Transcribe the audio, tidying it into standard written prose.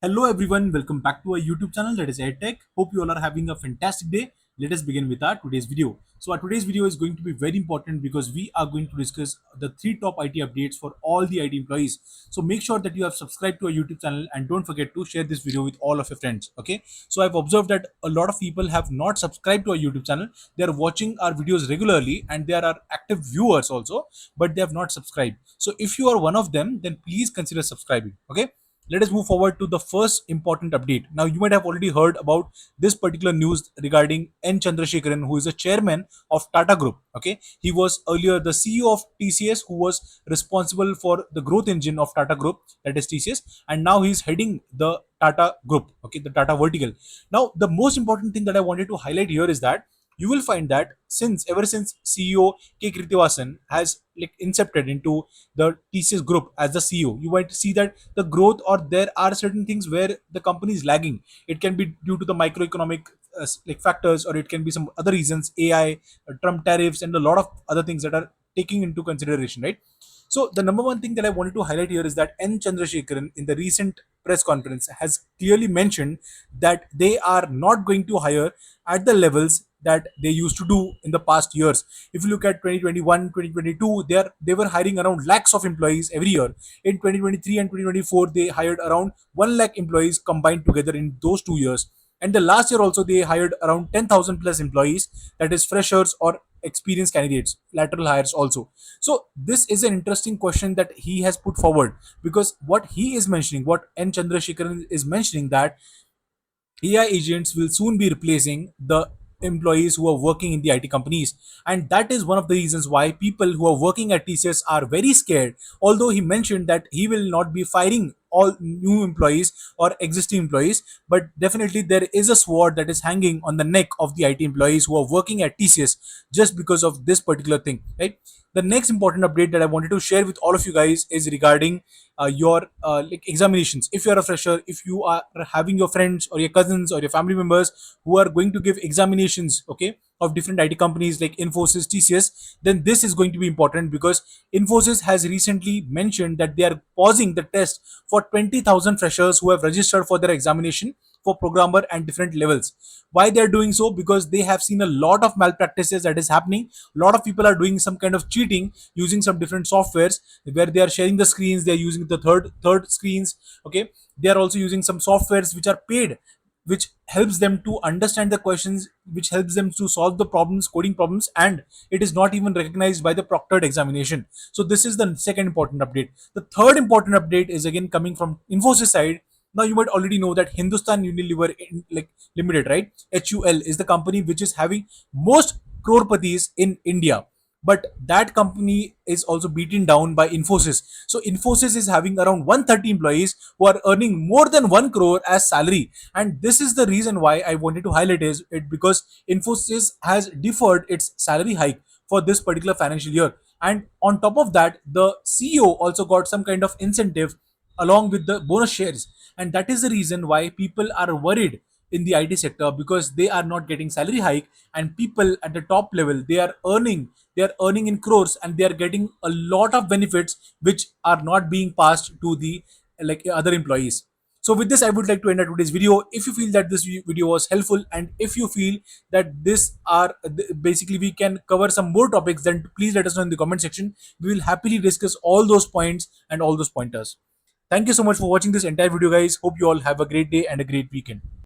Hello everyone, welcome back to our YouTube channel that is EdTech. Hope you all are having a fantastic day. Let us begin with our today's video. So our today's video is going to be very important because we are going to discuss the three top IT updates for all the IT employees. So make sure that you have subscribed to our YouTube channel and don't forget to share this video with all of your friends. Okay. So I've observed that a lot of people have not subscribed to our YouTube channel. They are watching our videos regularly and there are active viewers also, but they have not subscribed. So if you are one of them, then please consider subscribing. Okay, let us move forward to the first important update. Now, you might have already heard about this particular news regarding N. Chandrasekaran, who is the chairman of Tata Group. Okay, he was earlier the CEO of TCS, who was responsible for the growth engine of Tata Group, that is TCS, and now he's heading the Tata Group. Okay, the Tata vertical. Now, the most important thing that I wanted to highlight here is that you will find that ever since CEO K. Kritivasan has like incepted into the TCS group as the CEO, you might see that the growth or there are certain things where the company is lagging. It can be due to the microeconomic like factors, or it can be some other reasons, AI, Trump tariffs, and a lot of other things that are taking into consideration, right? So the number one thing that I wanted to highlight here is that N. Chandrasekaran in the recent press conference has clearly mentioned that they are not going to hire at the levels that they used to do in the past years. If you look at 2021, 2022, they were hiring around lakhs of employees every year. In 2023 and 2024, they hired around 1 lakh employees combined together in those 2 years. And the last year also, they hired around 10,000 plus employees, that is freshers or experienced candidates, lateral hires also. So this is an interesting question that he has put forward, because what he is mentioning, what N. Chandrasekaran is mentioning, that AI agents will soon be replacing the employees who are working in the IT companies. And that is one of the reasons why people who are working at TCS are very scared. Although he mentioned that he will not be firing all new employees or existing employees, but definitely there is a sword that is hanging on the neck of the IT employees who are working at TCS just because of this particular thing, right? The next important update that I wanted to share with all of you guys is regarding your like examinations. If you are a fresher, if you are having your friends or your cousins or your family members who are going to give examinations, okay, of different IT companies like Infosys, TCS, then this is going to be important, because Infosys has recently mentioned that they are pausing the test for 20,000 freshers who have registered for their examination for programmer and different levels. Why they are doing so? Because they have seen a lot of malpractices that is happening. A lot of people are doing some kind of cheating using some different softwares, where they are sharing the screens, they are using the third screens. Okay, they are also using some softwares which are paid, which helps them to understand the questions, which helps them to solve the problems, coding problems, and it is not even recognized by the proctored examination. So this is the second important update. The third important update is again coming from Infosys side. Now you might already know that Hindustan Unilever like Limited, right? HUL is the company which is having most crorepatis in India, but that company is also beaten down by Infosys. So Infosys is having around 130 employees who are earning more than 1 crore as salary, and this is the reason why I wanted to highlight is it, because Infosys has deferred its salary hike for this particular financial year, and on top of that the CEO also got some kind of incentive along with the bonus shares. And that is the reason why people are worried in the IT sector, because they are not getting salary hike, and people at the top level, they are earning in crores, and they are getting a lot of benefits which are not being passed to the like other employees. So with this, I would like to end today's video. If you feel that this video was helpful, and if you feel that basically we can cover some more topics, then please let us know in the comment section. We will happily discuss all those points and all those pointers. Thank you so much for watching this entire video, guys. Hope you all have a great day and a great weekend.